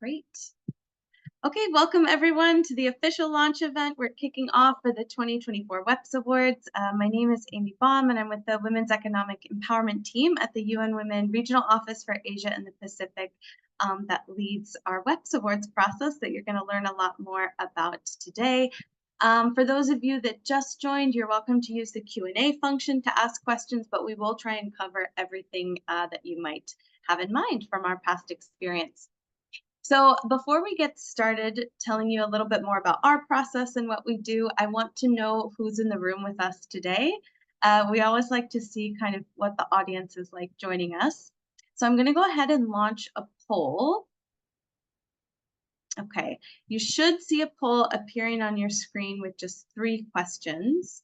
Great. Okay, welcome everyone to the official launch event. We're kicking off for the 2024 WEPs Awards. My name is Amy Baum, and I'm with the Women's Economic Empowerment team at the UN Women Regional Office for Asia and the Pacific that leads our WEPs Awards process that you're going to learn a lot more about today. For those of you that just joined, you're welcome to use the Q&A function to ask questions, but we will try and cover everything that you might have in mind from our past experience. So before we get started telling you a little bit more about our process and what we do, I want to know who's in the room with us today. We always like to see kind of what the audience is like joining us. So I'm going to go ahead and launch a poll. Okay, you should see a poll appearing on your screen with just 3 questions.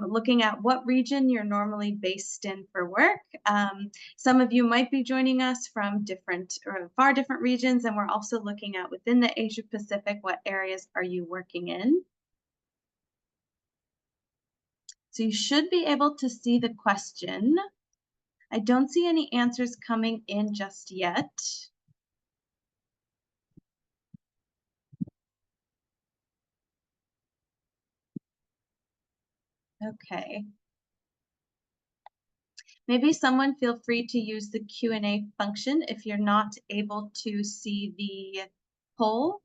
Looking at what region you're normally based in for work. Some of you might be joining us from far different regions, and we're also looking at within the Asia Pacific, what areas are you working in? So you should be able to see the question. I don't see any answers coming in just yet. Okay. Maybe someone feel free to use the Q&A function if you're not able to see the poll.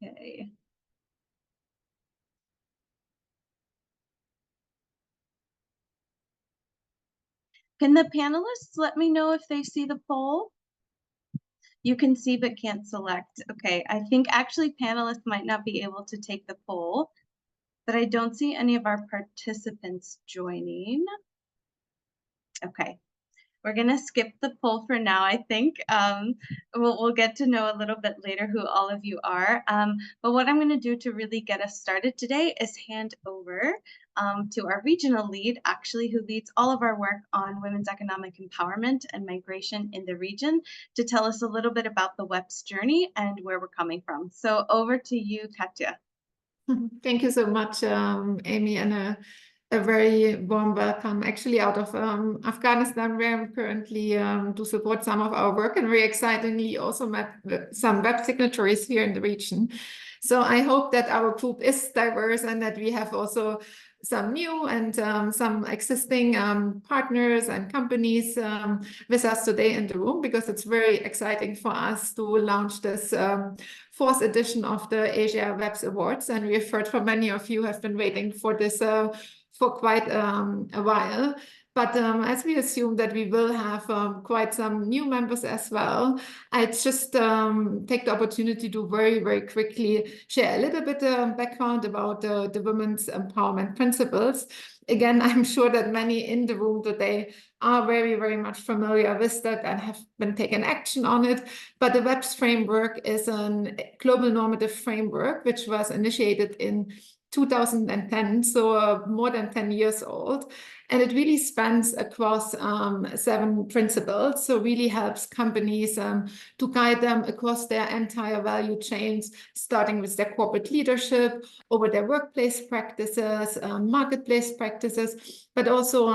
Okay. Can the panelists let me know if they see the poll? You can see but can't select. Okay, I think actually panelists might not be able to take the poll, but I don't see any of our participants joining. Okay, we're gonna skip the poll for now, I think. We'll get to know a little bit later who all of you are. But what I'm gonna do to really get us started today is hand over to our regional lead, actually, who leads all of our work on women's economic empowerment and migration in the region, to tell us a little bit about the WEPs journey and where we're coming from. So over to you, Katja. Thank you so much, Amy, and a very warm welcome, actually out of Afghanistan, where we currently do support some of our work, and very excitingly also met some WEP signatories here in the region. So I hope that our group is diverse and that we have also some new and some existing partners and companies with us today in the room, because it's very exciting for us to launch this 4th edition of the Asia WEPs Awards. And we've heard from many of you have been waiting for this for quite a while. But as we assume that we will have quite some new members as well, I just take the opportunity to very, very quickly share a little bit of background about the women's empowerment principles. Again, I'm sure that many in the room today are very, very much familiar with that and have been taking action on it. But the WEPs framework is a global normative framework, which was initiated in 2010, so more than 10 years old. And it really spans across 7 principles. So really helps companies to guide them across their entire value chains, starting with their corporate leadership, over their workplace practices, marketplace practices, but also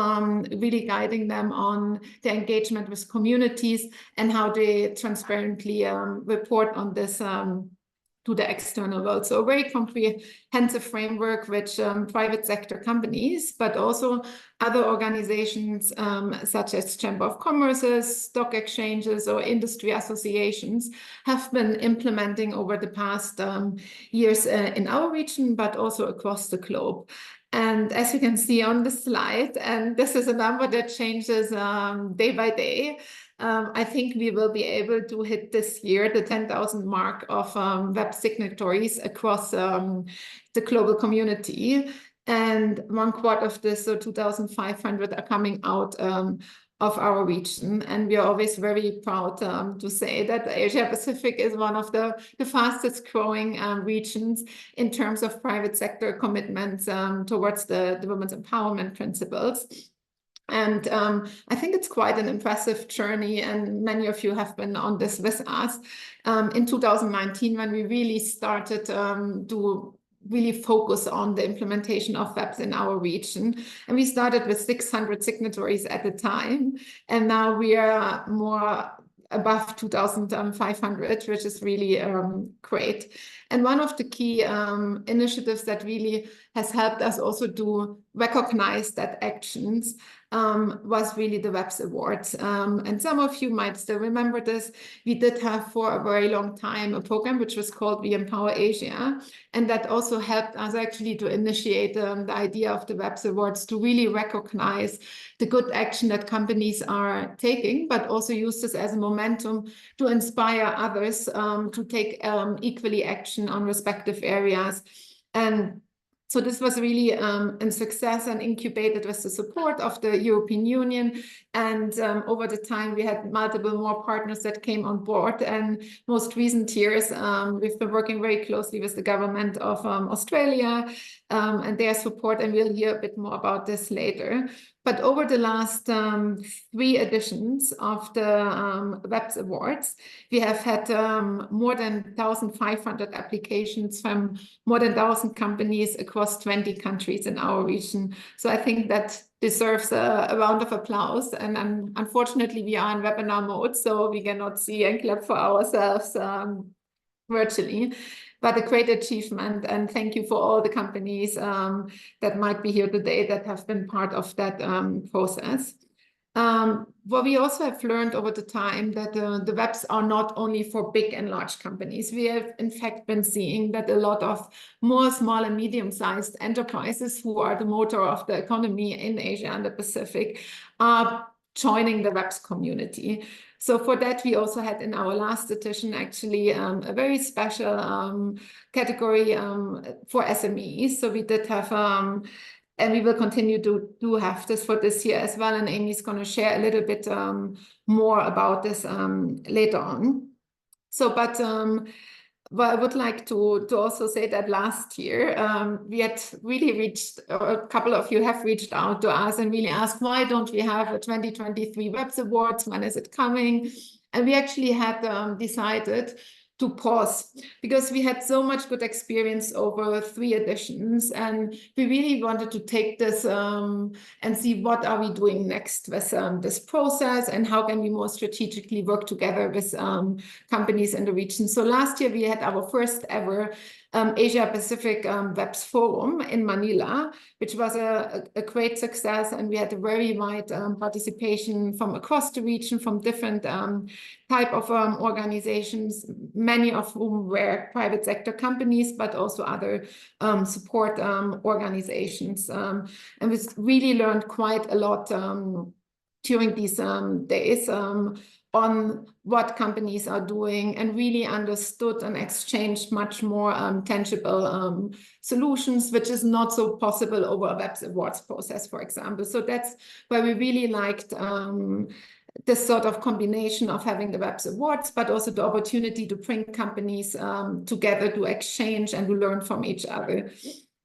really guiding them on their engagement with communities and how they transparently report on this to the external world. So a very comprehensive framework which private sector companies, but also other organizations such as Chamber of Commerce's, stock exchanges, or industry associations have been implementing over the past years in our region, but also across the globe. And as you can see on the slide, and this is a number that changes day by day, I think we will be able to hit this year the 10,000 mark of WEP signatories across the global community. And 1/4 of this, so 2,500, are coming out of our region. And we are always very proud to say that Asia Pacific is one of the fastest growing regions in terms of private sector commitments towards the women's empowerment principles. And I think it's quite an impressive journey, and many of you have been on this with us. In 2019, when we really started to really focus on the implementation of WEPs in our region. And we started with 600 signatories at the time, and now we are more above 2,500, which is really great. And one of the key initiatives that really has helped us also to recognize that actions was really the WEPs Awards. And some of you might still remember this. We did have for a very long time a program which was called We Empower Asia. And that also helped us actually to initiate the idea of the WEPs Awards, to really recognize the good action that companies are taking, but also use this as a momentum to inspire others to take equally action on respective areas. And so this was really a success and incubated with the support of the European Union. And over the time, we had multiple more partners that came on board. And most recent years, we've been working very closely with the government of Australia and their support. And we'll hear a bit more about this later. But over the last 3 editions of the WEPs Awards, we have had more than 1,500 applications from more than 1,000 companies across 20 countries in our region. So I think that deserves a round of applause. And unfortunately, we are in webinar mode, so we cannot see and clap for ourselves virtually. But a great achievement, and thank you for all the companies that might be here today that have been part of that process. What we also have learned over the time that the WEPs are not only for big and large companies. We have in fact been seeing that a lot of more small and medium-sized enterprises, who are the motor of the economy in Asia and the Pacific, are joining the WEPs community. So for that, we also had in our last edition actually a very special category for SMEs. So we did have, and we will continue to have this for this year as well. And Amy's going to share a little bit more about this later on. So, but well, I would like to also say that last year we had really reached, a couple of you have reached out to us and really asked, why don't we have a 2023 WEPs Awards? When is it coming? And we actually had decided to pause, because we had so much good experience over 3 editions, and we really wanted to take this and see what are we doing next with this process, and how can we more strategically work together with companies in the region. So last year we had our first ever Asia Pacific WEPs Forum in Manila, which was a great success, and we had a very wide participation from across the region, from different type of organizations, many of whom were private sector companies, but also other support organizations. And we really learned quite a lot during these days on what companies are doing, and really understood and exchanged much more tangible solutions, which is not so possible over a WEPs Awards process, for example. So that's why we really liked this sort of combination of having the WEPs Awards, but also the opportunity to bring companies together to exchange and to learn from each other.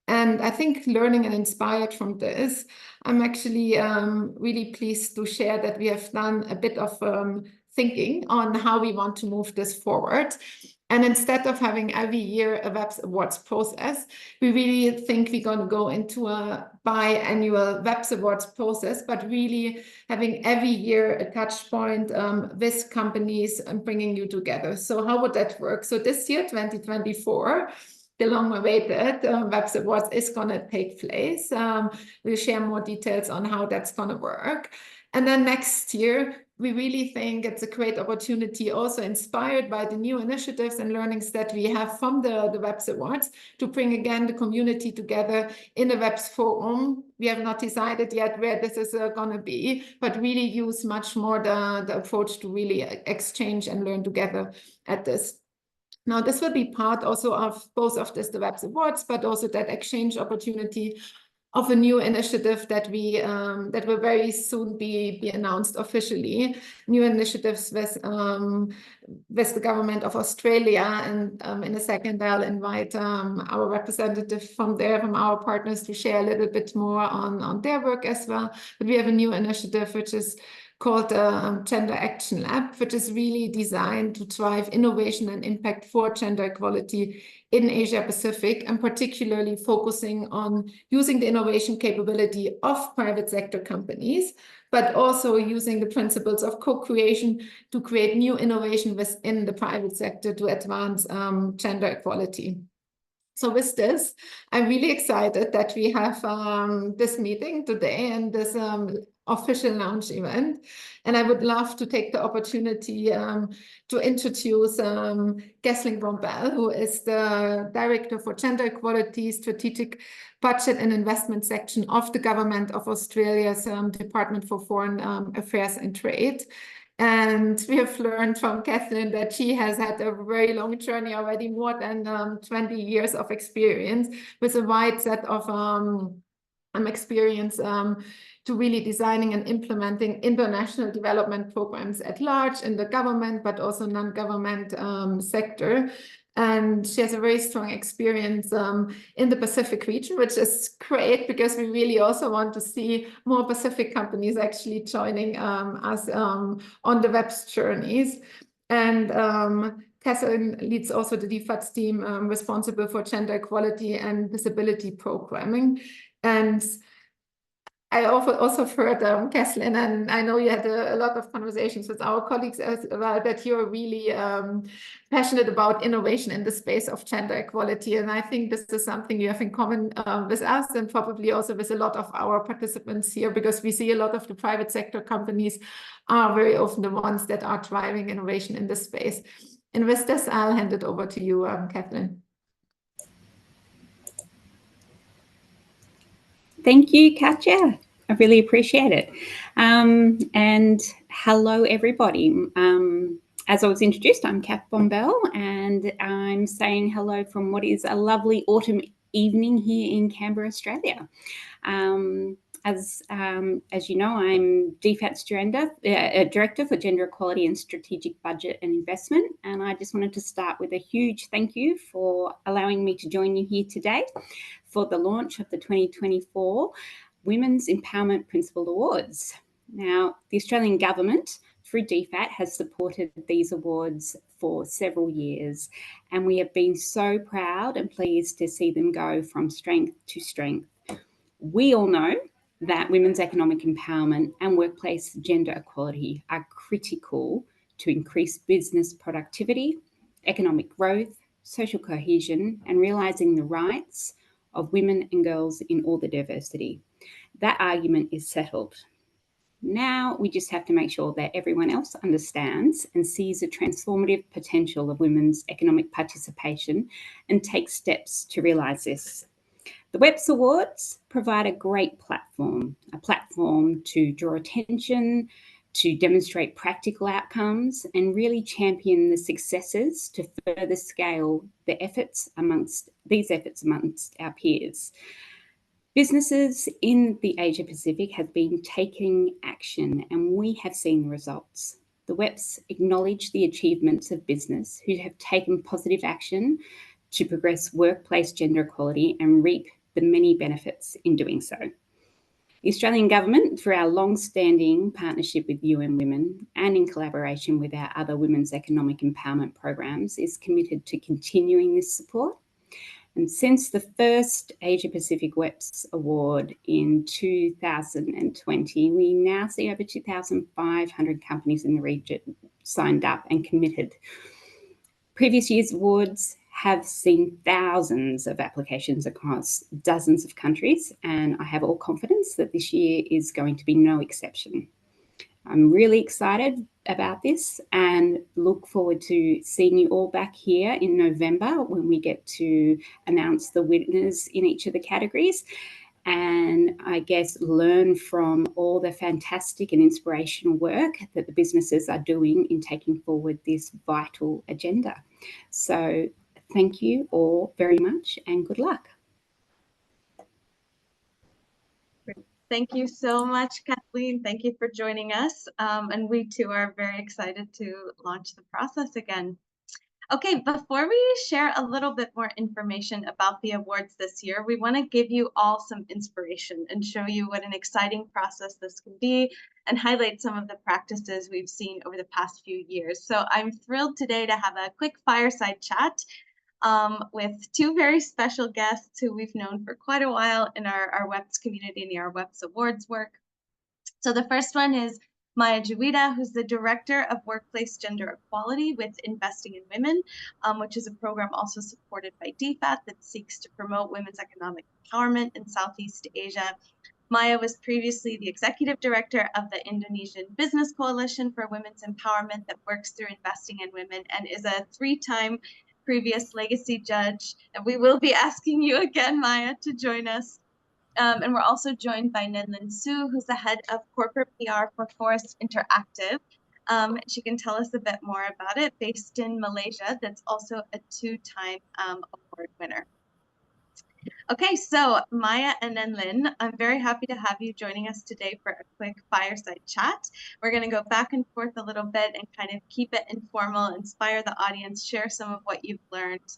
And I think learning and inspired from this, I'm actually really pleased to share that we have done a bit of thinking on how we want to move this forward. And instead of having every year a WEPs Awards process, we really think we're going to go into a biannual WEPs Awards process, but really having every year a touch point with companies and bringing you together. So how would that work? So this year, 2024, the long-awaited WEPs Awards is going to take place. We'll share more details on how that's going to work. And then next year, we really think it's a great opportunity, also inspired by the new initiatives and learnings that we have from the WEPs Awards, to bring again the community together in the WEPs Forum. We have not decided yet where this is going to be, but really use much more the approach to really exchange and learn together at this. Now, this will be part also of both of this, the WEPs Awards, but also that exchange opportunity of a new initiative that will very soon be announced officially. New initiatives with the government of Australia, and in a second I'll invite our representative from there, from our partners, to share a little bit more on their work as well. But we have a new initiative which is called the Gender Action Lab, which is really designed to drive innovation and impact for gender equality in Asia Pacific, and particularly focusing on using the innovation capability of private sector companies, but also using the principles of co-creation to create new innovation within the private sector to advance gender equality. So with this, I'm really excited that we have this meeting today and this official launch event. And I would love to take the opportunity to introduce Kathleen Brombell, who is the Director for Gender Equality, Strategic Budget and Investment Section of the Government of Australia's Department for Foreign Affairs and Trade. And we have learned from Kathleen that she has had a very long journey already, more than 20 years of experience, with a wide set of experience to really designing and implementing international development programs at large in the government, but also non-government sector. And she has a very strong experience in the Pacific region, which is great because we really also want to see more Pacific companies actually joining us on the WEPs journeys. And Kathleen leads also the DFATS team responsible for gender equality and visibility programming. And I also heard, Kathleen, and I know you had a lot of conversations with our colleagues as well, that you're really passionate about innovation in the space of gender equality. And I think this is something you have in common with us, and probably also with a lot of our participants here, because we see a lot of the private sector companies are very often the ones that are driving innovation in this space. And with this, I'll hand it over to you, Kathleen. Thank you, Katja. I really appreciate it. And hello, everybody. As I was introduced, I'm Kath Brombell, and I'm saying hello from what is a lovely autumn evening here in Canberra, Australia. As you know, I'm DFAT's Director for Gender Equality and Strategic Budget and Investment, and I just wanted to start with a huge thank you for allowing me to join you here today for the launch of the 2024 Women's Empowerment Principal Awards. Now, the Australian Government, through DFAT, has supported these awards for several years, and we have been so proud and pleased to see them go from strength to strength. We all know that women's economic empowerment and workplace gender equality are critical to increase business productivity, economic growth, social cohesion, and realising the rights of women and girls in all the diversity. That argument is settled. Now we just have to make sure that everyone else understands and sees the transformative potential of women's economic participation and takes steps to realise this. The WEPs Awards provide a great platform, to draw attention, to demonstrate practical outcomes, and really champion the successes to further scale the efforts amongst our peers. Businesses in the Asia Pacific have been taking action, and we have seen the results. The WEPs acknowledge the achievements of business who have taken positive action to progress workplace gender equality and reap the many benefits in doing so. The Australian Government, through our long-standing partnership with UN Women and in collaboration with our other women's economic empowerment programs, is committed to continuing this support. And since the first Asia Pacific WEPs Award in 2020, we now see over 2,500 companies in the region signed up and committed. Previous year's awards have seen thousands of applications across dozens of countries, and I have all confidence that this year is going to be no exception. I'm really excited about this and look forward to seeing you all back here in November when we get to announce the winners in each of the categories, and I guess learn from all the fantastic and inspirational work that the businesses are doing in taking forward this vital agenda. So thank you all very much and good luck. Thank you so much, Kathleen. Thank you for joining us. And we too are very excited to launch the process again. Okay, before we share a little bit more information about the awards this year, we want to give you all some inspiration and show you what an exciting process this can be and highlight some of the practices we've seen over the past few years. So I'm thrilled today to have a quick fireside chat with two very special guests who we've known for quite a while in our WEPs community and our WEPs Awards work. So the first one is Maya Juida, who's the Director of Workplace Gender Equality with Investing in Women, which is a program also supported by DFAT that seeks to promote women's economic empowerment in Southeast Asia. Maya was previously the Executive Director of the Indonesian Business Coalition for Women's Empowerment that works through investing in women and is a 3-time previous legacy judge. And we will be asking you again, Maya, to join us. And we're also joined by Nenlin Su, who's the head of corporate PR for Forest Interactive. She can tell us a bit more about it, based in Malaysia. That's also a 2-time award winner. Okay, so Maya and Nenlin, I'm very happy to have you joining us today for a quick fireside chat. We're going to go back and forth a little bit and kind of keep it informal, inspire the audience, share some of what you've learned.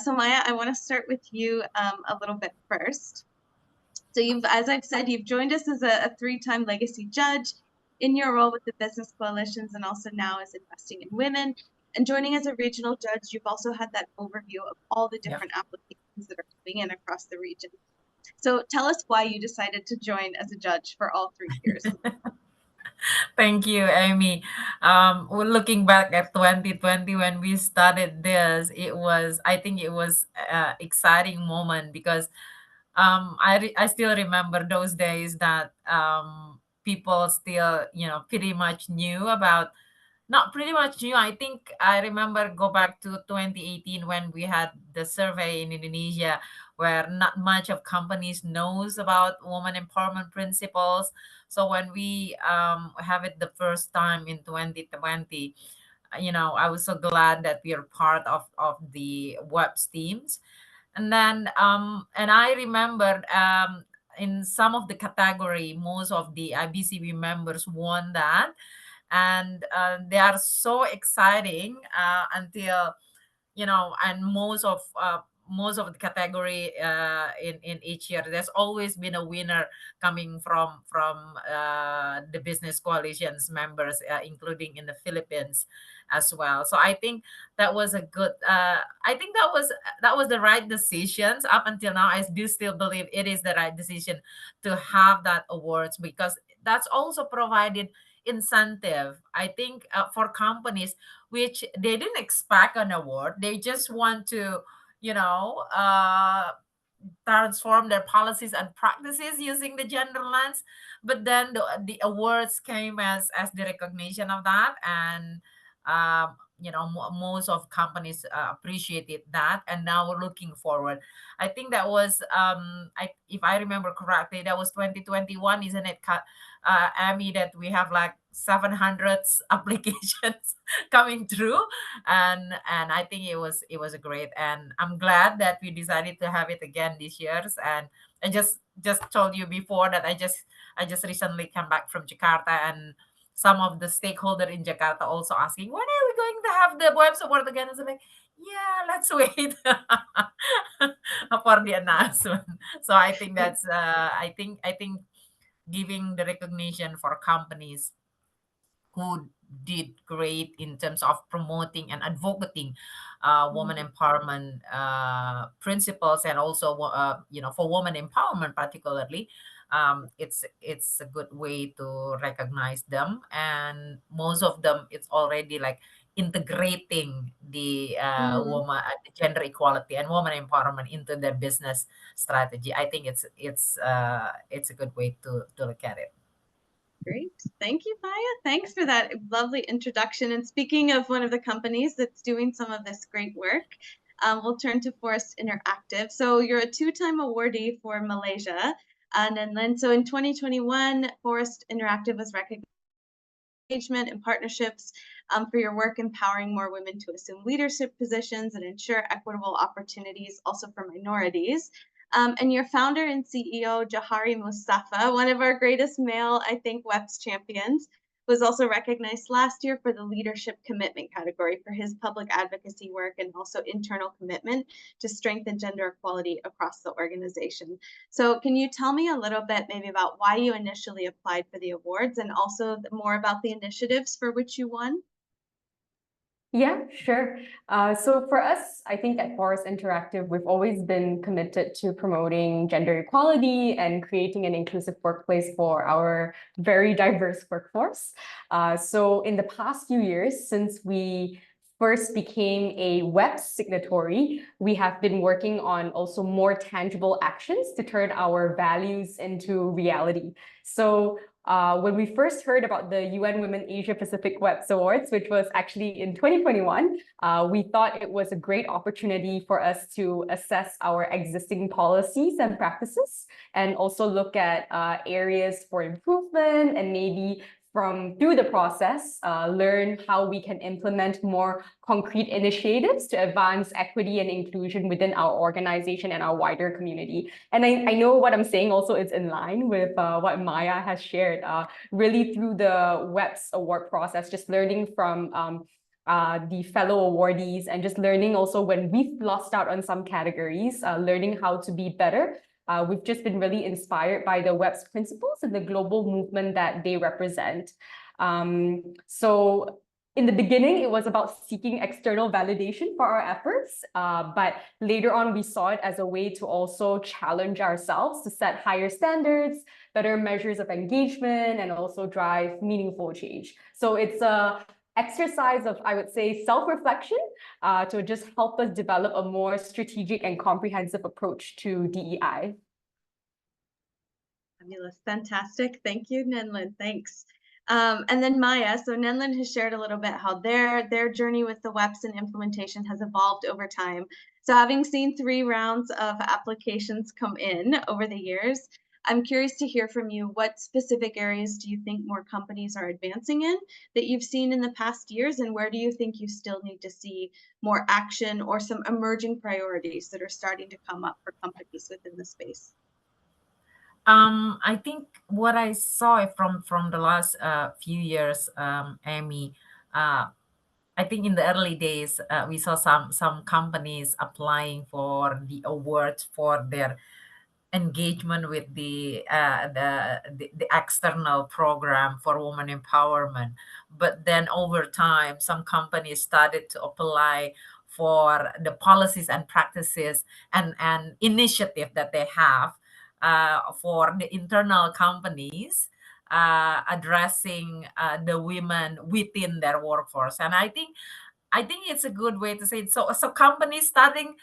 So Maya, I want to start with you a little bit first. So as I've said, you've joined us as a 3-time legacy judge in your role with the business coalitions and also now as Investing in Women. And joining as a regional judge, you've also had that overview of all the different applications that are coming in across the region. So tell us why you decided to join as a judge for all 3 years. Thank you, Amy. We're looking back at 2020 when we started this, I think it was an exciting moment because I still remember those days that people still, pretty much knew about, not pretty much new. I think I remember go back to 2018 when we had the survey in Indonesia where not much of companies knows about woman empowerment principles. So when we have it the first time in 2020, I was so glad that we are part of the WEPs teams. And then and I remembered in some of the category, most of the IBCB members won that, and they are so exciting until and most of the category in each year, there's always been a winner coming from the business coalitions members, including in the Philippines as well. So I think that was a good I think that was the right decisions up until now. I do still believe it is the right decision to have that awards, because that's also provided incentive, I think, for companies which they didn't expect an award. They just want to, transform their policies and practices using the gender lens. But then the awards came as the recognition of that, and most of companies appreciated that, and now we're looking forward. I think that was if I remember correctly, that was 2021, isn't it, Amy, that we have like 700 applications coming through, and I think it was a great, and I'm glad that we decided to have it again this year. And I just told you before that I just recently came back from Jakarta, and some of the stakeholder in Jakarta also asking, when are we going to have the WEPs Award again? I was like, yeah, let's wait for the announcement. So I think that's I think giving the recognition for companies who did great in terms of promoting and advocating woman empowerment principles, and also for woman empowerment particularly. It's a good way to recognize them, and most of them, it's already like integrating the the gender equality and woman empowerment into their business strategy. I think it's a good way to look at it. Great. Thank you, Maya. Thanks for that lovely introduction. And speaking of one of the companies that's doing some of this great work, we'll turn to Forest Interactive. So you're a 2-time awardee for Malaysia. And then so in 2021, Forest Interactive was recognized engagement and partnerships for your work empowering more women to assume leadership positions and ensure equitable opportunities also for minorities. And your founder and CEO, Jahari Mustafa, one of our greatest male, I think, WEPs champions, was also recognized last year for the leadership commitment category for his public advocacy work and also internal commitment to strengthen gender equality across the organization. So can you tell me a little bit maybe about why you initially applied for the awards and also more about the initiatives for which you won? Yeah, sure. So for us, I think at Forest Interactive, we've always been committed to promoting gender equality and creating an inclusive workplace for our very diverse workforce. So in the past few years, since we first became a WEPs signatory, we have been working on also more tangible actions to turn our values into reality. So when we first heard about the UN Women Asia Pacific WEPs Awards, which was actually in 2021, we thought it was a great opportunity for us to assess our existing policies and practices and also look at areas for improvement and maybe through the process, learn how we can implement more concrete initiatives to advance equity and inclusion within our organization and our wider community. And I know what I'm saying also is in line with what Maya has shared, really through the WEPs award process, just learning from the fellow awardees and just learning also when we've lost out on some categories, learning how to be better. We've just been really inspired by the WEPs principles and the global movement that they represent. So in the beginning, it was about seeking external validation for our efforts, but later on, we saw it as a way to also challenge ourselves to set higher standards, better measures of engagement, and also drive meaningful change. So it's a exercise of, I would say, self-reflection to just help us develop a more strategic and comprehensive approach to DEI. Fabulous, fantastic. Thank you, Nenlin. Thanks. And then Maya, so Nenlin has shared a little bit how their journey with the WEPs and implementation has evolved over time. So having seen 3 rounds of applications come in over the years, I'm curious to hear from you, what specific areas do you think more companies are advancing in that you've seen in the past years, and where do you think you still need to see more action or some emerging priorities that are starting to come up for companies within the space? I think what I saw from the last few years, Amy, I think in the early days we saw some companies applying for the awards for their engagement with the external program for women empowerment. But then over time, some companies started to apply for the policies and practices and initiative that they have for the internal companies addressing the women within their workforce. And I think it's a good way to say it. So companies starting,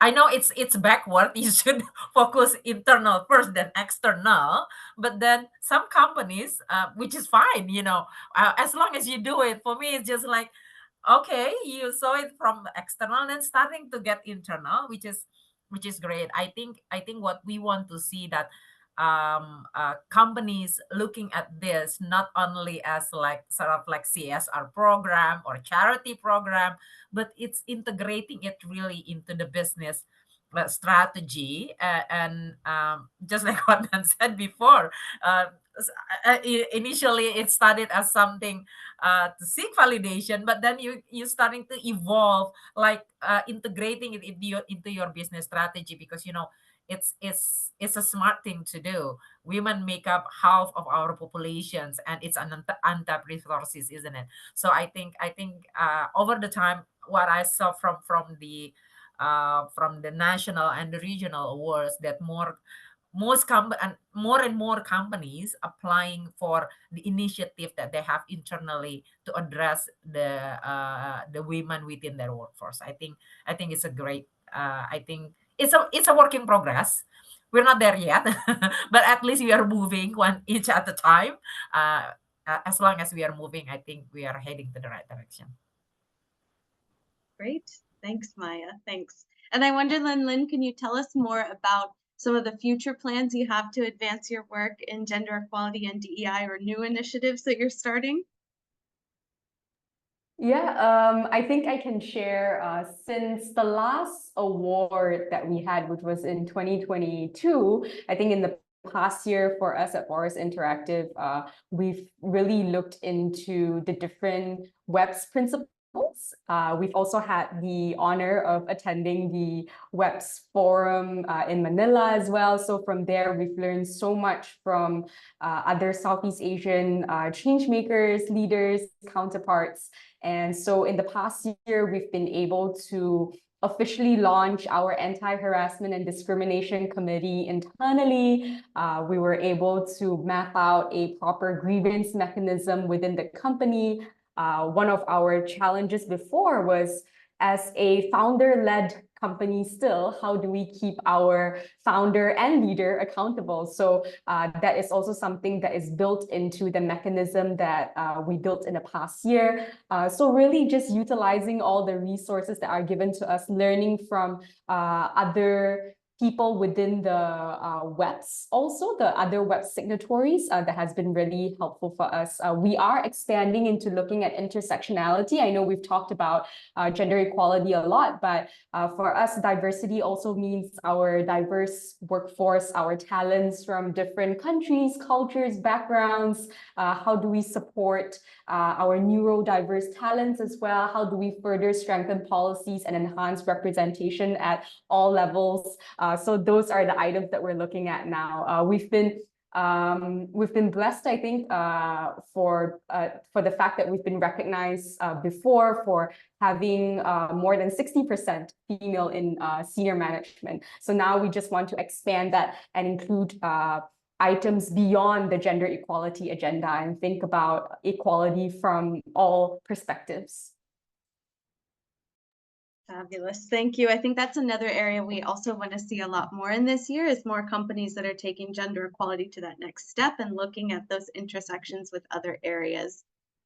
I know it's backward. You should focus internal first, then external. But then some companies, which is fine, as long as you do it. For me, it's just like, okay, you saw it from external, then starting to get internal, which is great. I think what we want to see that companies looking at this not only as like sort of like CSR program or charity program, but it's integrating it really into the business strategy. And just like what Dan said before, initially it started as something to seek validation, but then you starting to evolve, like integrating it into your business strategy, because it's a smart thing to do. Women make up half of our populations, and it's an untapped resources, isn't it? So I think over the time, what I saw from the national and the regional awards, that more and more companies applying for the initiative that they have internally to address the women within their workforce. I think it's a great. I think it's a work in progress. We're not there yet, but at least we are moving one inch at a time. As long as we are moving, I think we are heading to the right direction. Great. Thanks, Maya. Thanks. And I wonder, Lin, can you tell us more about some of the future plans you have to advance your work in gender equality and DEI, or new initiatives that you're starting? Yeah, I think I can share since the last award that we had, which was in 2022, I think in the past year for us at Forest Interactive, we've really looked into the different WEPs principles. We've also had the honor of attending the WEPs forum in Manila as well. So from there, we've learned so much from other Southeast Asian change makers, leaders, counterparts. And so in the past year, we've been able to officially launch our anti-harassment and discrimination committee internally. We were able to map out a proper grievance mechanism within the company. One of our challenges before was, as a founder-led company still, how do we keep our founder and leader accountable? So that is also something that is built into the mechanism that we built in the past year. So really just utilizing all the resources that are given to us, learning from other people within the WEPs, also the other WEP signatories, that has been really helpful for us. We are expanding into looking at intersectionality. I know we've talked about gender equality a lot, but for us, diversity also means our diverse workforce, our talents from different countries, cultures, backgrounds. How do we support our neurodiverse talents as well? How do we further strengthen policies and enhance representation at all levels? So those are the items that we're looking at now. We've been blessed, I think, for the fact that we've been recognized before for having more than 60% female in senior management. So now we just want to expand that and include items beyond the gender equality agenda and think about equality from all perspectives. Fabulous. Thank you. I think that's another area we also want to see a lot more in this year is more companies that are taking gender equality to that next step and looking at those intersections with other areas,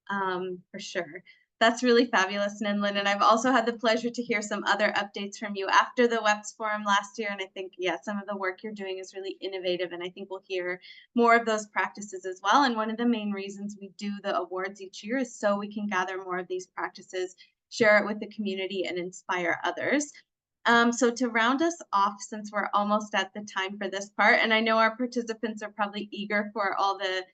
for sure. That's really fabulous, Ninlin. And I've also had the pleasure to hear some other updates from you after the WEPs Forum last year. And I think, yeah, some of the work you're doing is really innovative. And I think we'll hear more of those practices as well. And one of the main reasons we do the awards each year is so we can gather more of these practices, share it with the community, and inspire others. So to round us off, since we're almost at the time for this part, and I know our participants are probably eager for all the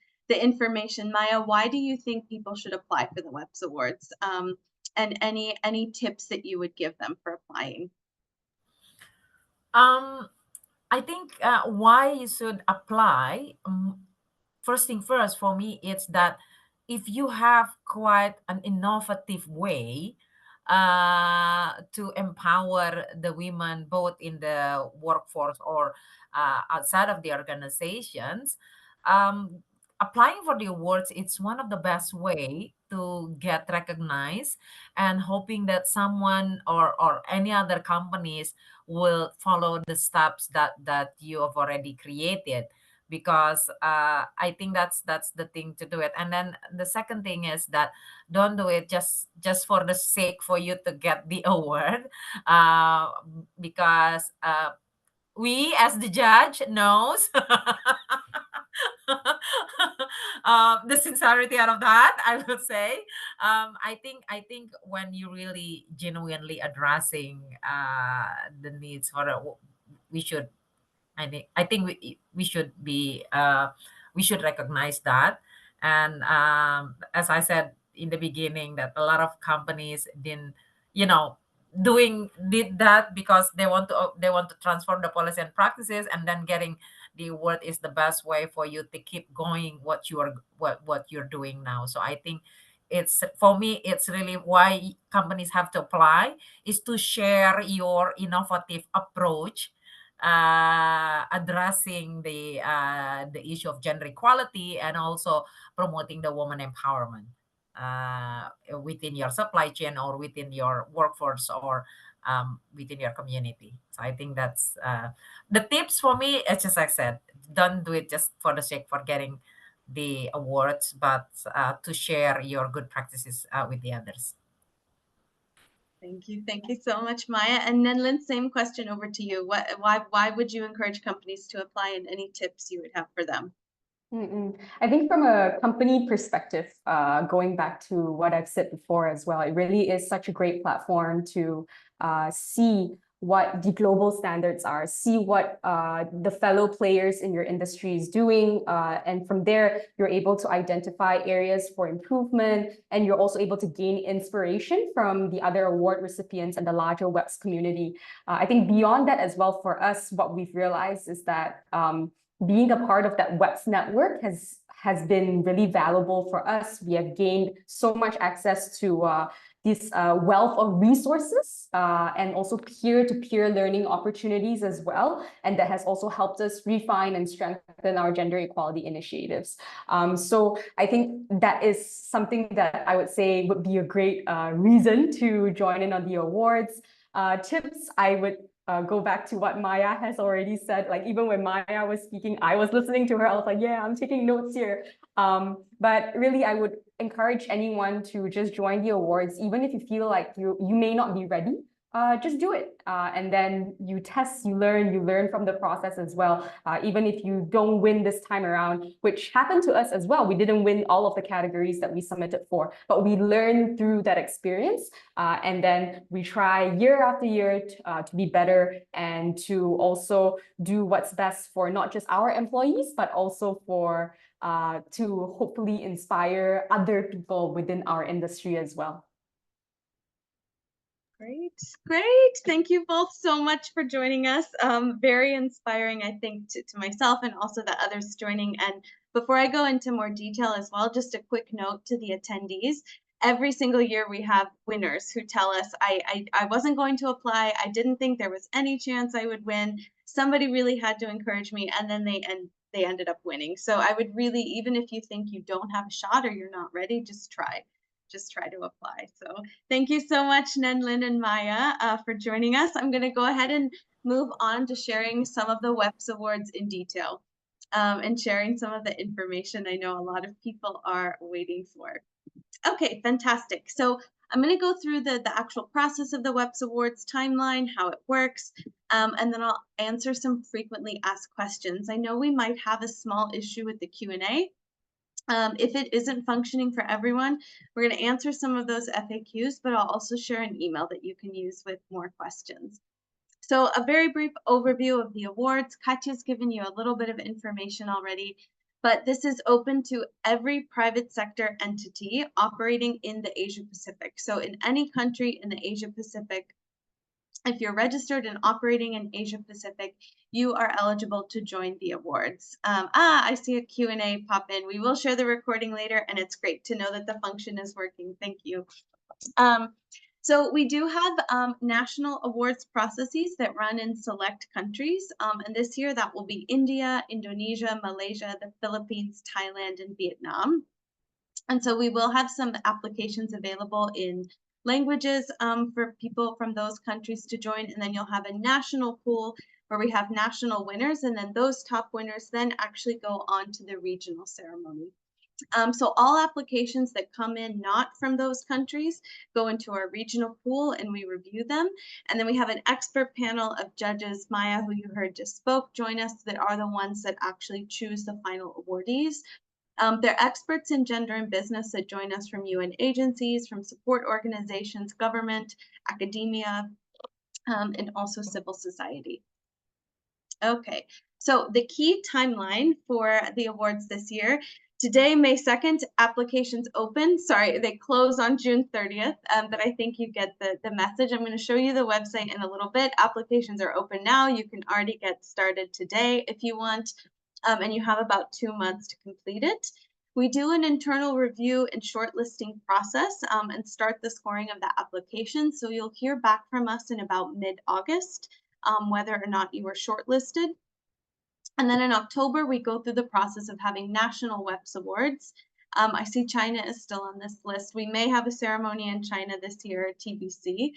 information, Maya, why do you think people should apply for the WEPs Awards? And any tips that you would give them for applying? I think why you should apply, first thing first for me, it's that if you have quite an innovative way to empower the women both in the workforce or outside of the organizations, applying for the awards, it's one of the best way to get recognized, and hoping that someone or any other companies will follow the steps that you have already created, because I think that's the thing to do it. And then the second thing is that don't do it just for the sake for you to get the award, because we as the judge knows the sincerity out of that, I would say. I think when you really genuinely addressing the needs for we should, I think we should be we should recognize that. And as I said in the beginning, that a lot of companies didn't, you know, did that because they want to transform the policy and practices, and then getting the award is the best way for you to keep going what you're doing now. So I think it's, for me, it's really why companies have to apply, is to share your innovative approach addressing the issue of gender equality, and also promoting the woman empowerment within your supply chain or within your workforce, or within your community. So I think that's the tips for me. It's just like I said, don't do it just for the sake for getting the awards, but to share your good practices with the others. Thank you. Thank you so much, Maya. And Nenlin, same question over to you. Why would you encourage companies to apply, and any tips you would have for them? I think from a company perspective, going back to what I've said before as well, it really is such a great platform to see what the global standards are, see what the fellow players in your industry is doing. And from there, you're able to identify areas for improvement, and you're also able to gain inspiration from the other award recipients and the larger WEPs community. I think beyond that as well, for us, what we've realized is that being a part of that WEPs network has been really valuable for us. We have gained so much access to this wealth of resources and also peer-to-peer learning opportunities as well. And that has also helped us refine and strengthen our gender equality initiatives. So I think that is something that I would say would be a great reason to join in on the awards. Tips, I would go back to what Maya has already said. Like even when Maya was speaking, I was listening to her. I was like, yeah, I'm taking notes here. But really, I would encourage anyone to just join the awards, even if you feel like you may not be ready. Just do it. And then you test, you learn from the process as well. Even if you don't win this time around, which happened to us as well. We didn't win all of the categories that we submitted for, but we learned through that experience. And then we try year after year to be better and to also do what's best for not just our employees, but also for to hopefully inspire other people within our industry as well. Great. Thank you both so much for joining us. Very inspiring, I think, to myself and also the others joining. And before I go into more detail as well, just a quick note to the attendees. Every single year we have winners who tell us, I wasn't going to apply. I didn't think there was any chance I would win. Somebody really had to encourage me, and then they ended up winning. So I would really, even if you think you don't have a shot or you're not ready, just try to apply. So thank you so much, Nenlin and Maya, for joining us. I'm going to go ahead and move on to sharing some of the WEPs Awards in detail and sharing some of the information I know a lot of people are waiting for. Okay, fantastic. So I'm going to go through the actual process of the WEPs Awards timeline, how it works, and then I'll answer some frequently asked questions. I know we might have a small issue with the Q&A. If it isn't functioning for everyone, we're going to answer some of those FAQs, but I'll also share an email that you can use with more questions. So a very brief overview of the awards. Katya's given you a little bit of information already, but this is open to every private sector entity operating in the Asia Pacific. So in any country in the Asia Pacific, if you're registered and operating in Asia Pacific, you are eligible to join the awards. I see a Q&A pop in. We will share the recording later, and it's great to know that the function is working. Thank you. So we do have national awards processes that run in select countries. And this year that will be India, Indonesia, Malaysia, the Philippines, Thailand, and Vietnam. And so we will have some applications available in languages for people from those countries to join. And then you'll have a national pool where we have national winners. And then those top winners then actually go on to the regional ceremony. So all applications that come in not from those countries go into our regional pool and we review them. And then we have an expert panel of judges, Maya, who you heard just spoke, join us, that are the ones that actually choose the final awardees. They're experts in gender and business that join us from UN agencies, from support organizations, government, academia, and also civil society. Okay, so the key timeline for the awards this year. Today, May 2nd, applications open. Sorry, they close on June 30th, but I think you get the message. I'm going to show you the website in a little bit. Applications are open now. You can already get started today if you want. And you have about 2 months to complete it. We do an internal review and shortlisting process and start the scoring of the application. So you'll hear back from us in about mid-August whether or not you were shortlisted. And then in October, we go through the process of having national WEPs Awards. I see China is still on this list. We may have a ceremony in China this year, TBC.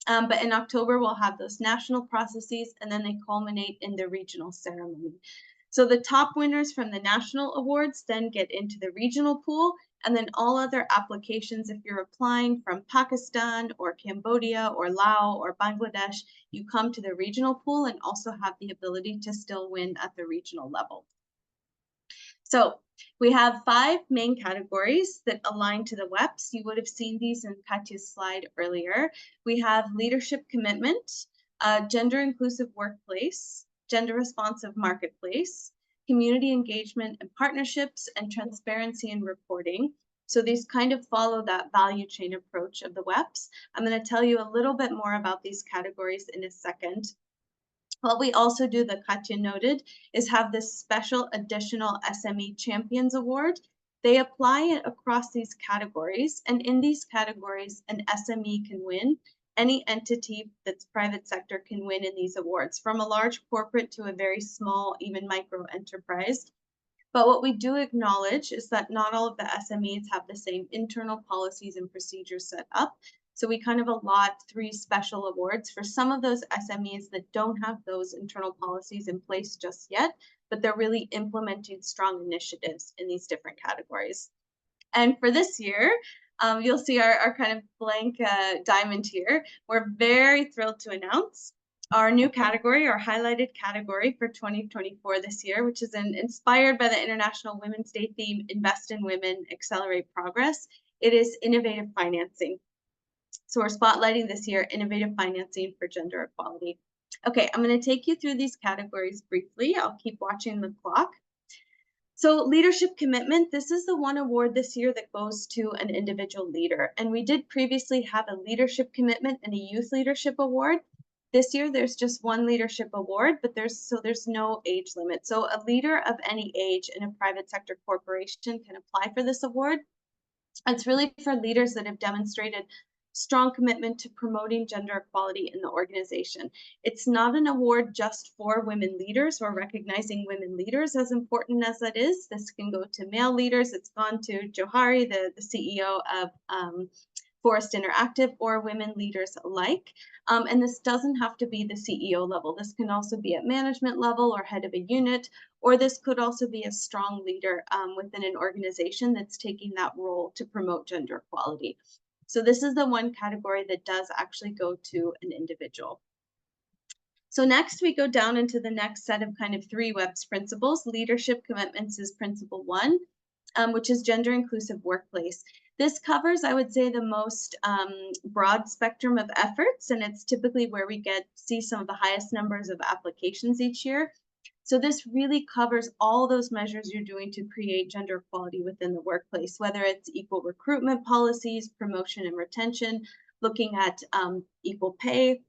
But in October, we'll have those national processes, and then they culminate in the regional ceremony. So the top winners from the national awards then get into the regional pool, and then all other applications, if you're applying from Pakistan or Cambodia or Laos or Bangladesh, you come to the regional pool and also have the ability to still win at the regional level. So we have 5 main categories that align to the WEPs. You would have seen these in Katya's slide earlier. We have leadership commitment, gender inclusive workplace, gender responsive marketplace, community engagement and partnerships, and transparency and reporting. So these kind of follow that value chain approach of the WEPs. I'm going to tell you a little bit more about these categories in a second. What we also do, that Katya noted, is have this special additional SME Champions Award. They apply it across these categories, and in these categories, an SME can win. Any entity that's private sector can win in these awards, from a large corporate to a very small, even micro enterprise. But what we do acknowledge is that not all of the SMEs have the same internal policies and procedures set up. So we kind of allot 3 special awards for some of those SMEs that don't have those internal policies in place just yet, but they're really implementing strong initiatives in these different categories. And for this year, you'll see our kind of blank diamond here. We're very thrilled to announce our new category, our highlighted category for 2024 this year, which is inspired by the International Women's Day theme, Invest in Women, Accelerate Progress. It is innovative financing. So we're spotlighting this year innovative financing for gender equality. Okay, I'm going to take you through these categories briefly. I'll keep watching the clock. So leadership commitment, this is the one award this year that goes to an individual leader. And we did previously have a leadership commitment and a youth leadership award. This year, there's just one leadership award, but there's no age limit. So a leader of any age in a private sector corporation can apply for this award. It's really for leaders that have demonstrated strong commitment to promoting gender equality in the organization. It's not an award just for women leaders or recognizing women leaders, as important as that is. This can go to male leaders. It's gone to Johari, the CEO of Forest Interactive, or women leaders alike. And this doesn't have to be the CEO level. This can also be at management level or head of a unit, or this could also be a strong leader within an organization that's taking that role to promote gender equality. So this is the one category that does actually go to an individual. So next we go down into the next set of kind of 3 WEPs principles. Leadership commitments is principle 1, which is gender inclusive workplace. This covers, I would say, the most broad spectrum of efforts, and it's typically where we see some of the highest numbers of applications each year. So this really covers all those measures you're doing to create gender equality within the workplace, whether it's equal recruitment policies, promotion and retention, looking at equal pay,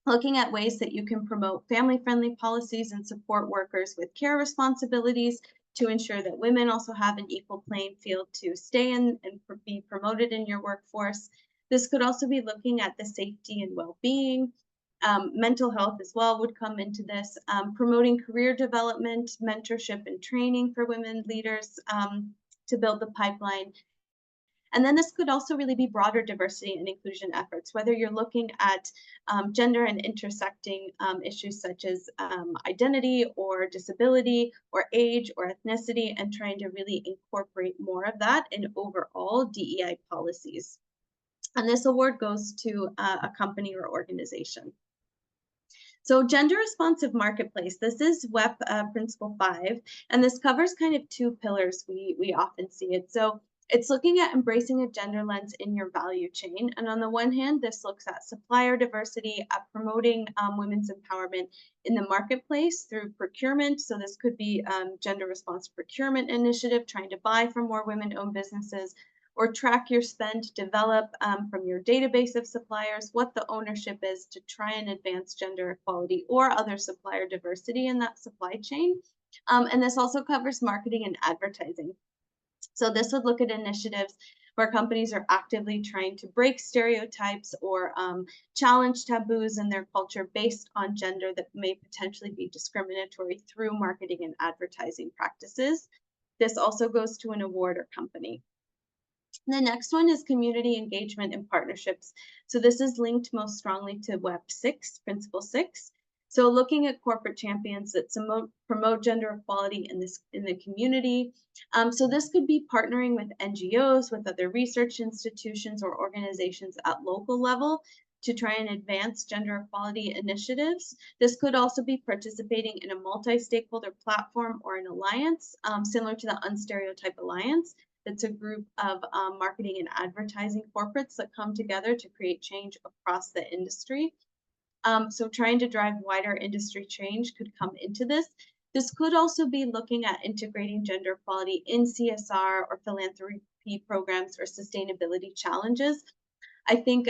looking at ways that you can promote family-friendly policies and support workers with care responsibilities to ensure that women also have an equal playing field to stay in and be promoted in your workforce. This could also be looking at the safety and well-being. Mental health as well would come into this, promoting career development, mentorship and training for women leaders to build the pipeline. And then this could also really be broader diversity and inclusion efforts, whether you're looking at gender and intersecting issues such as identity or disability or age or ethnicity, and trying to really incorporate more of that in overall DEI policies. And this award goes to a company or organization. So gender responsive marketplace, this is WEP principle 5, and this covers kind of 2 pillars we often see it. So it's looking at embracing a gender lens in your value chain. And on the one hand, this looks at supplier diversity, at promoting women's empowerment in the marketplace through procurement. So this could be gender responsive procurement initiative, trying to buy from more women-owned businesses, or track your spend, develop from your database of suppliers what the ownership is to try and advance gender equality or other supplier diversity in that supply chain. And this also covers marketing and advertising. So this would look at initiatives where companies are actively trying to break stereotypes or challenge taboos in their culture based on gender that may potentially be discriminatory through marketing and advertising practices. This also goes to an award or company. The next one is community engagement and partnerships. So this is linked most strongly to WEP 6, Principle 6. So looking at corporate champions that promote gender equality in the community. So this could be partnering with NGOs, with other research institutions or organizations at local level to try and advance gender equality initiatives. This could also be participating in a multi-stakeholder platform or an alliance, similar to the Unstereotype Alliance. It's a group of marketing and advertising corporates that come together to create change across the industry. So trying to drive wider industry change could come into this. This could also be looking at integrating gender equality in CSR or philanthropy programs or sustainability challenges. I think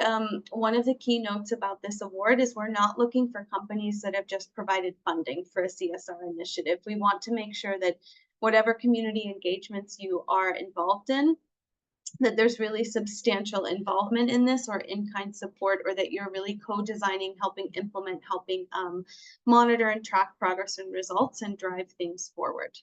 one of the keynotes about this award is we're not looking for companies that have just provided funding for a CSR initiative. We want to make sure that whatever community engagements you are involved in, that there's really substantial involvement in this or in-kind support, or that you're really co-designing, helping implement, helping monitor and track progress and results and drive things forward.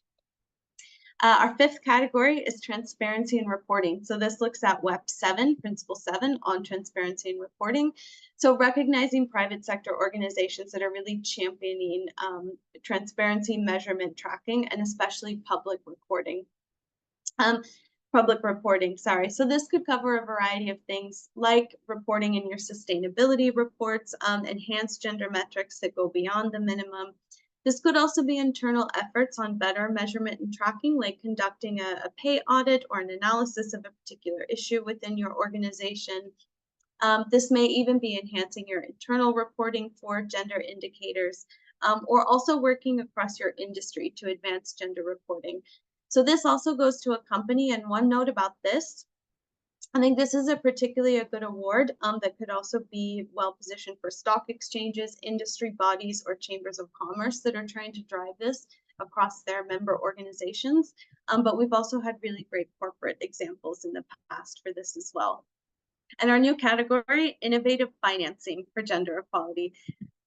Our fifth category is transparency and reporting. So this looks at WEP 7, Principle 7 on transparency and reporting. So recognizing private sector organizations that are really championing transparency, measurement, tracking, and especially public reporting. So this could cover a variety of things like reporting in your sustainability reports, enhanced gender metrics that go beyond the minimum. This could also be internal efforts on better measurement and tracking, like conducting a pay audit or an analysis of a particular issue within your organization. This may even be enhancing your internal reporting for gender indicators, or also working across your industry to advance gender reporting. So this also goes to a company, and one note about this, I think this is a particularly good award that could also be well positioned for stock exchanges, industry bodies, or chambers of commerce that are trying to drive this across their member organizations. But we've also had really great corporate examples in the past for this as well. And our new category, innovative financing for gender equality.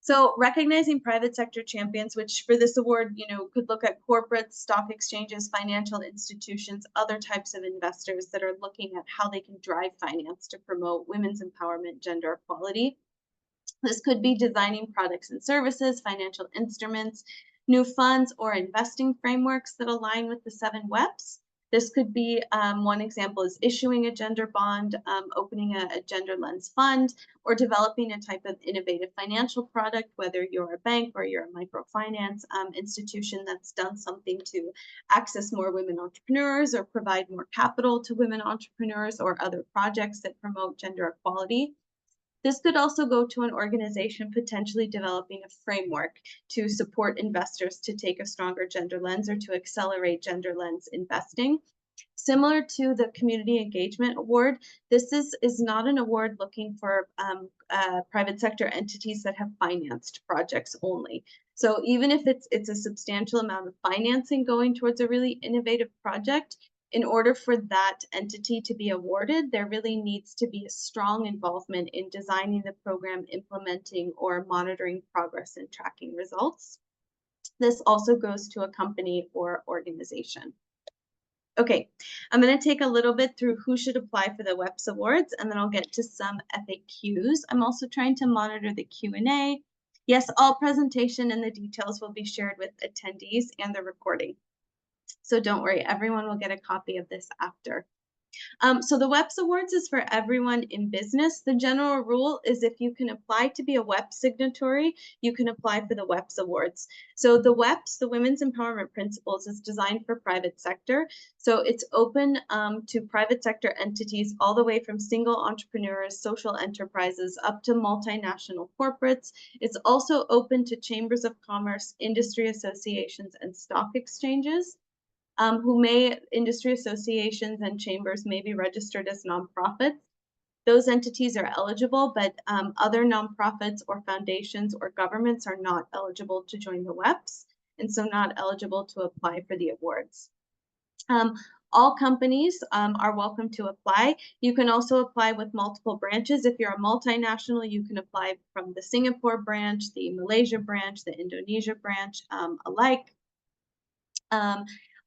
So recognizing private sector champions, which for this award, could look at corporates, stock exchanges, financial institutions, other types of investors that are looking at how they can drive finance to promote women's empowerment, gender equality. This could be designing products and services, financial instruments, new funds, or investing frameworks that align with the 7 WEPs. This could be, one example is issuing a gender bond, opening a gender lens fund, or developing a type of innovative financial product, whether you're a bank or you're a microfinance institution that's done something to access more women entrepreneurs or provide more capital to women entrepreneurs, or other projects that promote gender equality. This could also go to an organization potentially developing a framework to support investors to take a stronger gender lens or to accelerate gender lens investing. Similar to the Community Engagement Award, this is not an award looking for private sector entities that have financed projects only. So even if it's a substantial amount of financing going towards a really innovative project, in order for that entity to be awarded, there really needs to be a strong involvement in designing the program, implementing, or monitoring progress and tracking results. This also goes to a company or organization. Okay, I'm going to take a little bit through who should apply for the WEPs Awards, and then I'll get to some FAQs. I'm also trying to monitor the Q&A. Yes, all presentation and the details will be shared with attendees and the recording. So don't worry, everyone will get a copy of this after. So the WEPs Awards is for everyone in business. The general rule is if you can apply to be a WEP signatory, you can apply for the WEPs Awards. So the WEPs, the Women's Empowerment Principles, is designed for private sector. So it's open to private sector entities all the way from single entrepreneurs, social enterprises, up to multinational corporates. It's also open to chambers of commerce, industry associations, and stock exchanges. Industry associations and chambers may be registered as nonprofits. Those entities are eligible, but other nonprofits or foundations or governments are not eligible to join the WEPs, and so not eligible to apply for the awards. All companies are welcome to apply. You can also apply with multiple branches. If you're a multinational, you can apply from the Singapore branch, the Malaysia branch, the Indonesia branch alike.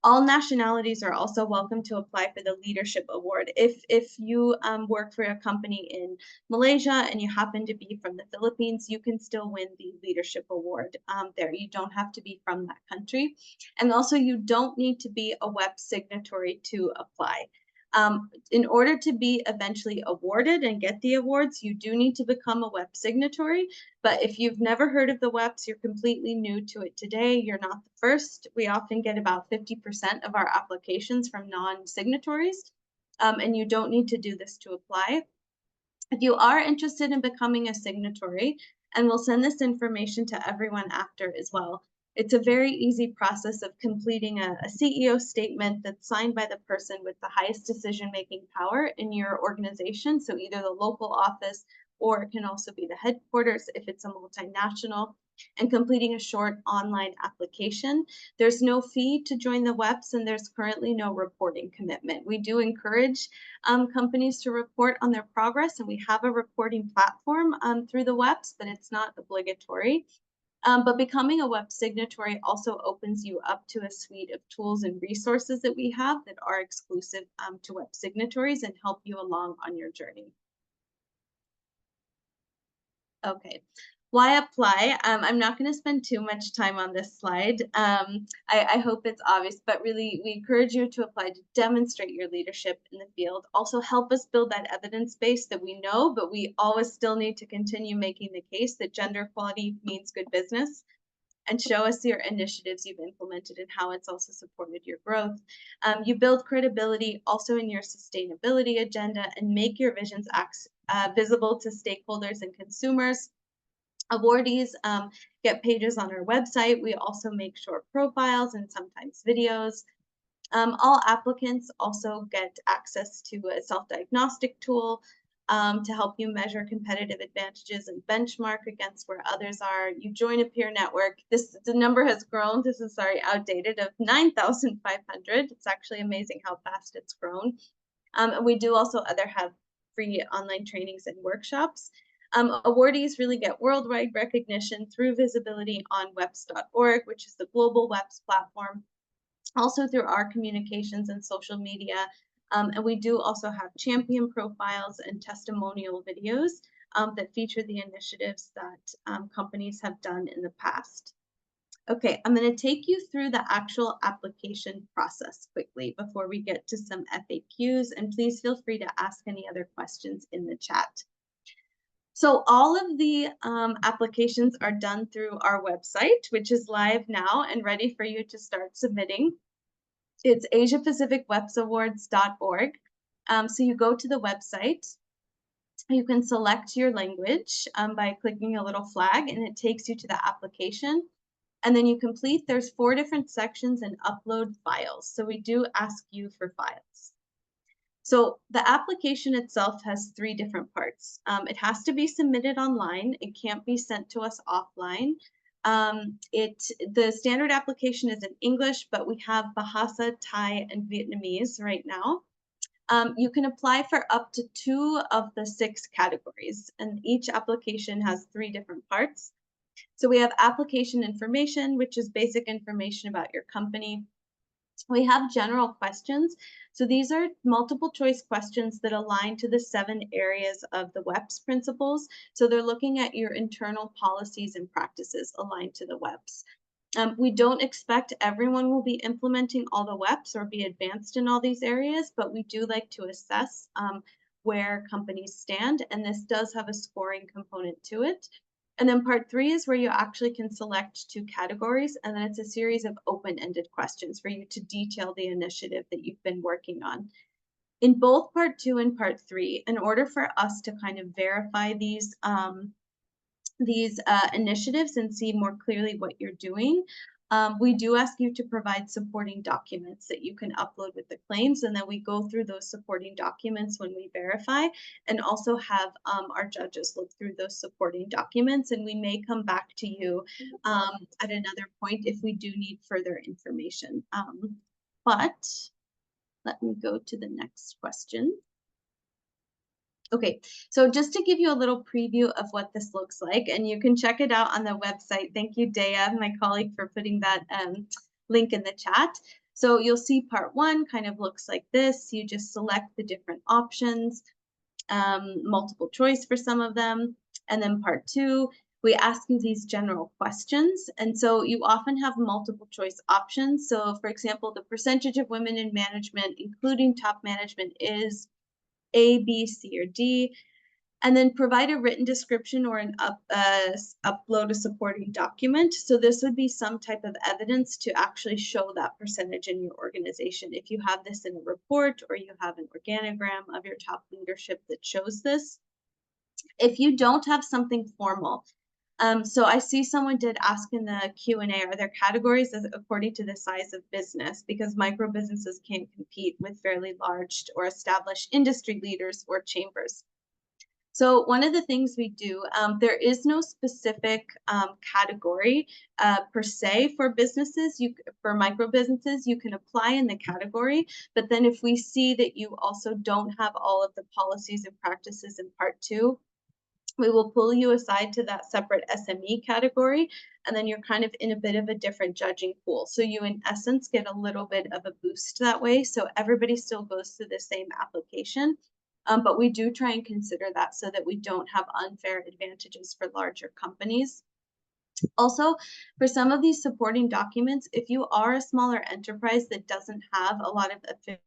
All nationalities are also welcome to apply for the Leadership Award. If you work for a company in Malaysia and you happen to be from the Philippines, you can still win the Leadership Award there. You don't have to be from that country. And also, you don't need to be a WEP signatory to apply. In order to be eventually awarded and get the awards, you do need to become a WEP signatory. But if you've never heard of the WEPs, you're completely new to it today, you're not the first. We often get about 50% of our applications from non-signatories, and you don't need to do this to apply. If you are interested in becoming a signatory, and we'll send this information to everyone after as well, it's a very easy process of completing a CEO statement that's signed by the person with the highest decision-making power in your organization. So either the local office, or it can also be the headquarters if it's a multinational, and completing a short online application. There's no fee to join the WEPs, and there's currently no reporting commitment. We do encourage companies to report on their progress, and we have a reporting platform through the WEPs, but it's not obligatory. But becoming a WEP signatory also opens you up to a suite of tools and resources that we have that are exclusive to WEP signatories and help you along on your journey. Okay, why apply? I'm not going to spend too much time on this slide. I hope it's obvious, but really we encourage you to apply to demonstrate your leadership in the field. Also help us build that evidence base that we know, but we always still need to continue making the case that gender equality means good business, and show us your initiatives you've implemented and how it's also supported your growth. You build credibility also in your sustainability agenda and make your visions visible to stakeholders and consumers. Awardees get pages on our website. We also make short profiles and sometimes videos. All applicants also get access to a self-diagnostic tool to help you measure competitive advantages and benchmark against where others are. You join a peer network. The number has grown. This is, outdated, of 9,500. It's actually amazing how fast it's grown. And we do also have free online trainings and workshops. Awardees really get worldwide recognition through visibility on WEPs.org, which is the global WEPs platform, also through our communications and social media. And we do also have champion profiles and testimonial videos that feature the initiatives that companies have done in the past. Okay, I'm going to take you through the actual application process quickly before we get to some FAQs, and please feel free to ask any other questions in the chat. So all of the applications are done through our website, which is live now and ready for you to start submitting. It's AsiaPacificWEPsAwards.org. So you go to the website, you can select your language by clicking a little flag, and it takes you to the application. And then you complete, there's 4 different sections, and upload files. So we do ask you for files. So the application itself has 3 different parts. It has to be submitted online. It can't be sent to us offline. The standard application is in English, but we have Bahasa, Thai, and Vietnamese right now. You can apply for up to 2 of the 6 categories, and each application has 3 different parts. So we have application information, which is basic information about your company. We have general questions. So these are multiple choice questions that align to the 7 areas of the WEPs principles. So they're looking at your internal policies and practices aligned to the WEPs. We don't expect everyone will be implementing all the WEPs or be advanced in all these areas, but we do like to assess where companies stand, and this does have a scoring component to it. And then part 3 is where you actually can select 2 categories, and then it's a series of open-ended questions for you to detail the initiative that you've been working on. In both part 2 and part 3, in order for us to kind of verify these initiatives and see more clearly what you're doing, we do ask you to provide supporting documents that you can upload with the claims, and then we go through those supporting documents when we verify, and also have our judges look through those supporting documents, and we may come back to you at another point if we do need further information. But let me go to the next question. Okay, so just to give you a little preview of what this looks like, and you can check it out on the website. Thank you, Dea, my colleague, for putting that link in the chat. So you'll see part 1 kind of looks like this. You just select the different options, multiple choice for some of them. And then part 2, We ask you these general questions, and so you often have multiple choice options. So for example, the percentage of women in management, including top management, is A, B, C, or D, and then provide a written description or upload a supporting document. So this would be some type of evidence to actually show that percentage in your organization. If you have this in a report or you have an organogram of your top leadership that shows this. If you don't have something formal, so I see someone did ask in the Q&A, are there categories according to the size of business? Because micro businesses can't compete with fairly large or established industry leaders or chambers. So one of the things we do, there is no specific category per se for businesses. For micro businesses, you can apply in the category, but then if we see that you also don't have all of the policies and practices in part 2, we will pull you aside to that separate SME category, and then you're kind of in a bit of a different judging pool. So you, in essence, get a little bit of a boost that way. So everybody still goes through the same application, but we do try and consider that so that we don't have unfair advantages for larger companies. Also, for some of these supporting documents, if you are a smaller enterprise that doesn't have a lot of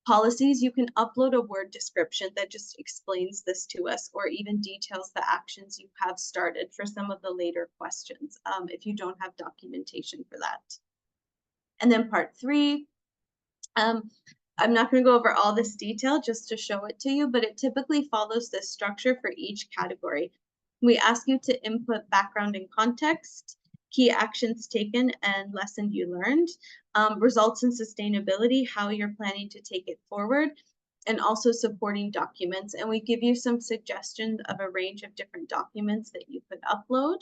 policies, you can upload a Word description that just explains this to us, or even details the actions you have started for some of the later questions, if you don't have documentation for that. And then part 3, I'm not going to go over all this detail just to show it to you, but it typically follows this structure for each category. We ask you to input background and context, key actions taken and lesson you learned, results in sustainability, how you're planning to take it forward, and also supporting documents. And we give you some suggestions of a range of different documents that you could upload.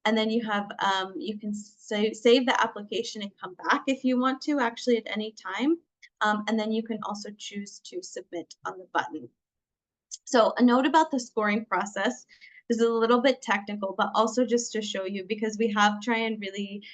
And then you have, you can save the application and come back if you want to, actually at any time. And then you can also choose to submit on the button. So a note about the scoring process. This is a little bit technical, but also just to show you, because we have tried and really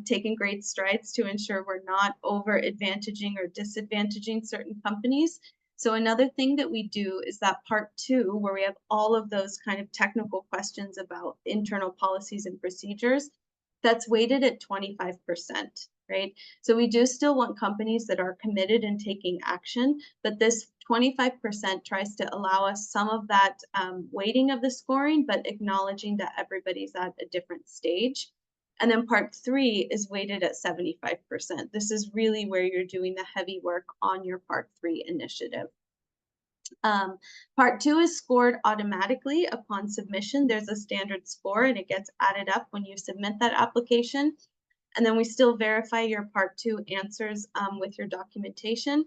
taken great strides to ensure we're not over advantaging or disadvantaging certain companies. So another thing that we do is that part 2, where we have all of those kind of technical questions about internal policies and procedures, that's weighted at 25%, right? So we do still want companies that are committed and taking action, but this 25% tries to allow us some of that weighting of the scoring, but acknowledging that everybody's at a different stage. And then part 3 is weighted at 75%. This is really where you're doing the heavy work on your part 3 initiative. Part 2 is scored automatically upon submission. There's a standard score and it gets added up when you submit that application. And then we still verify your part 2 answers with your documentation.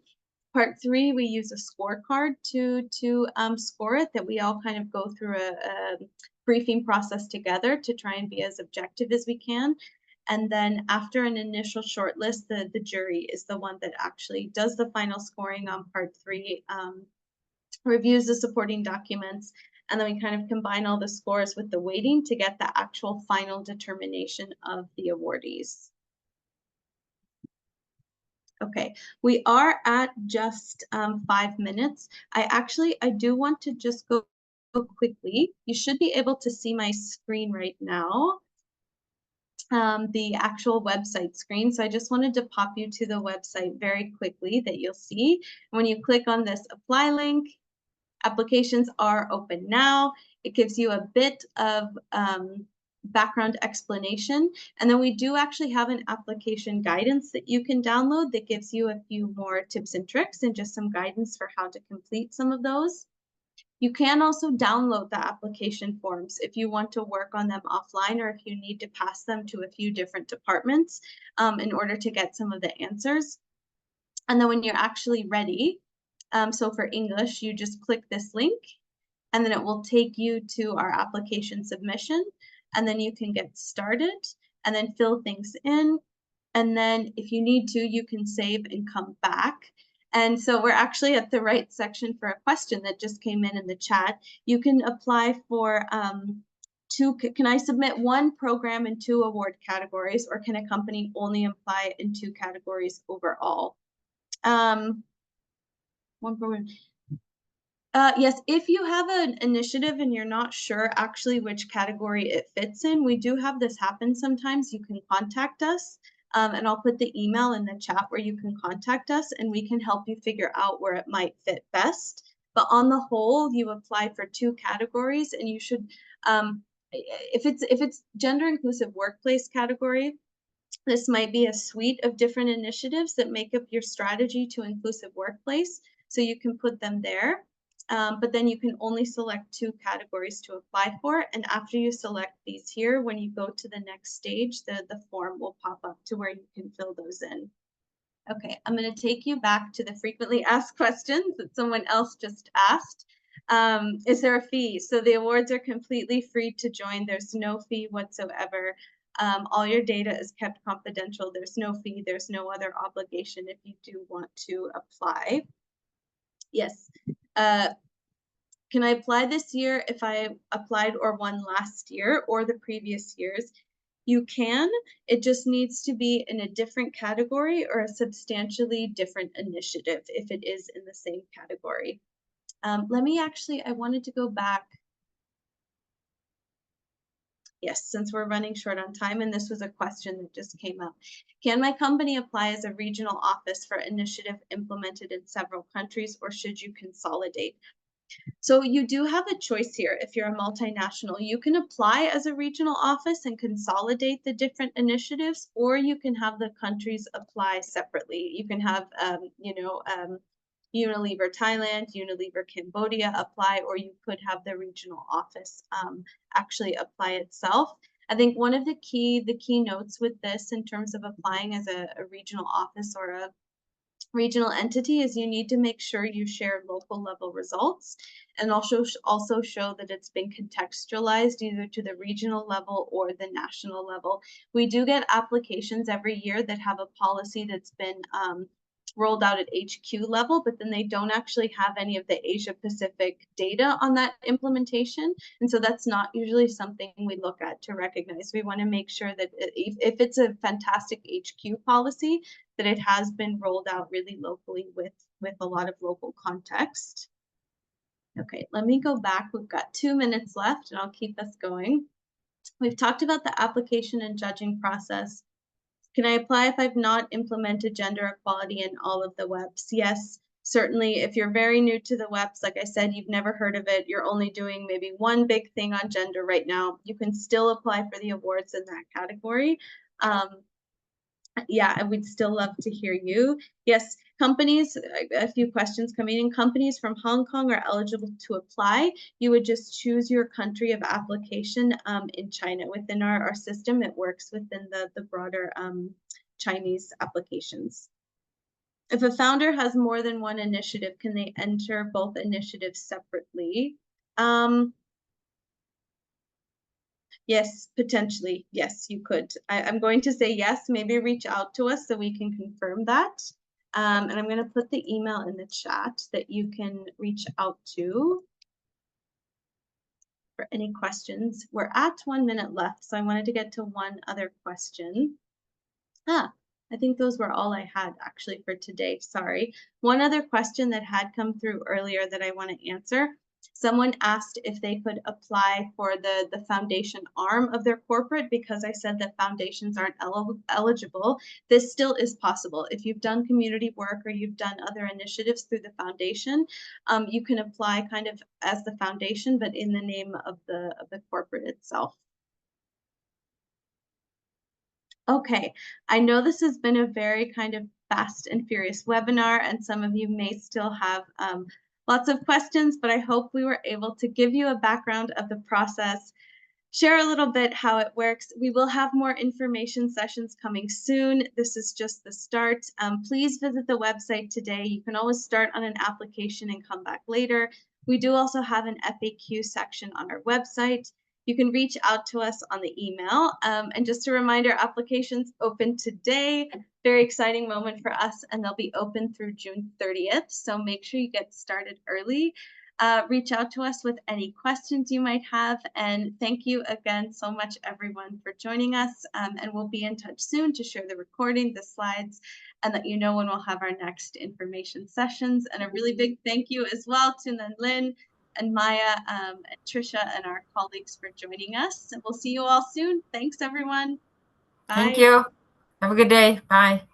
Part 3, we use a scorecard to score it, that we all kind of go through a briefing process together to try and be as objective as we can. And then after an initial shortlist, the jury is the one that actually does the final scoring on part 3, reviews the supporting documents, and then we kind of combine all the scores with the weighting to get the actual final determination of the awardees. Okay, we are at just 5 minutes. I do want to just go quickly. You should be able to see my screen right now, the actual website screen. So I just wanted to pop you to the website very quickly that you'll see. When you click on this apply link, applications are open now. It gives you a bit of background explanation. And then we do actually have an application guidance that you can download that gives you a few more tips and tricks and just some guidance for how to complete some of those. You can also download the application forms if you want to work on them offline, or if you need to pass them to a few different departments in order to get some of the answers. And then when you're actually ready, so for English, you just click this link and then it will take you to our application submission, and then you can get started and then fill things in. And then if you need to, you can save and come back. And so we're actually at the right section for a question that just came in the chat. You can apply for can I submit 1 program in 2 award categories, or can a company only apply in 2 categories overall? 1 program. Yes, if you have an initiative and you're not sure actually which category it fits in, we do have this happen sometimes. You can contact us, and I'll put the email in the chat where you can contact us, and we can help you figure out where it might fit best. But on the whole, you apply for 2 categories, and you should, if it's gender inclusive workplace category, this might be a suite of different initiatives that make up your strategy to inclusive workplace, so you can put them there. But then you can only select 2 categories to apply for, and after you select these here, when you go to the next stage, the form will pop up to where you can fill those in. Okay, I'm going to take you back to the frequently asked questions that someone else just asked. Is there a fee? So the awards are completely free to join. There's no fee whatsoever. All your data is kept confidential. There's no fee. There's no other obligation if you do want to apply. Yes. Can I apply this year if I applied or won last year or the previous years? You can. It just needs to be in a different category or a substantially different initiative if it is in the same category. I wanted to go back. Yes, since we're running short on time, and this was a question that just came up. Can my company apply as a regional office for initiative implemented in several countries, or should you consolidate? So you do have a choice here. If you're a multinational, you can apply as a regional office and consolidate the different initiatives, or you can have the countries apply separately. You can have, Unilever Thailand, Unilever Cambodia apply, or you could have the regional office actually apply itself. I think one of the key notes with this in terms of applying as a regional office or a regional entity is you need to make sure you share local level results and also show that it's been contextualized either to the regional level or the national level. We do get applications every year that have a policy that's been rolled out at HQ level, but then they don't actually have any of the Asia Pacific data on that implementation. And so that's not usually something we look at to recognize. We want to make sure that if it's a fantastic HQ policy, that it has been rolled out really locally with a lot of local context. Okay, let me go back. We've got 2 minutes left and I'll keep us going. We've talked about the application and judging process. Can I apply if I've not implemented gender equality in all of the WEPs? Yes, certainly. If you're very new to the WEPs, like I said, you've never heard of it, you're only doing maybe one big thing on gender right now, you can still apply for the awards in that category. Yeah, I would still love to hear you. Yes, companies, a few questions coming in. Companies from Hong Kong are eligible to apply. You would just choose your country of application in China. Within our system, it works within the broader Chinese applications. If a founder has more than one initiative, can they enter both initiatives separately? Yes, potentially. Yes, you could. I'm going to say yes, maybe reach out to us so we can confirm that. And I'm going to put the email in the chat that you can reach out to for any questions. We're at 1 minute left, so I wanted to get to one other question. I think those were all I had actually for today. Sorry. One other question that had come through earlier that I want to answer. Someone asked if they could apply for the foundation arm of their corporate because I said that foundations aren't eligible. This still is possible. If you've done community work or you've done other initiatives through the foundation, you can apply kind of as the foundation, but in the name of the corporate itself. Okay, I know this has been a very kind of fast and furious webinar, and some of you may still have lots of questions, but I hope we were able to give you a background of the process, share a little bit how it works. We will have more information sessions coming soon. This is just the start. Please visit the website today. You can always start on an application and come back later. We do also have an FAQ section on our website. You can reach out to us on the email. And just a reminder, applications open today. Very exciting moment for us, and they'll be open through June 30th. So make sure you get started early. reach out to us with any questions you might have. And thank you again so much, everyone, for joining us. And we'll be in touch soon to share the recording, the slides, and let you know when we'll have our next information sessions. And a really big thank you as well to Lynn and Maya and Trisha and our colleagues for joining us. And we'll see you all soon. Thanks, everyone. Bye. Thank you. Have a good day. Bye.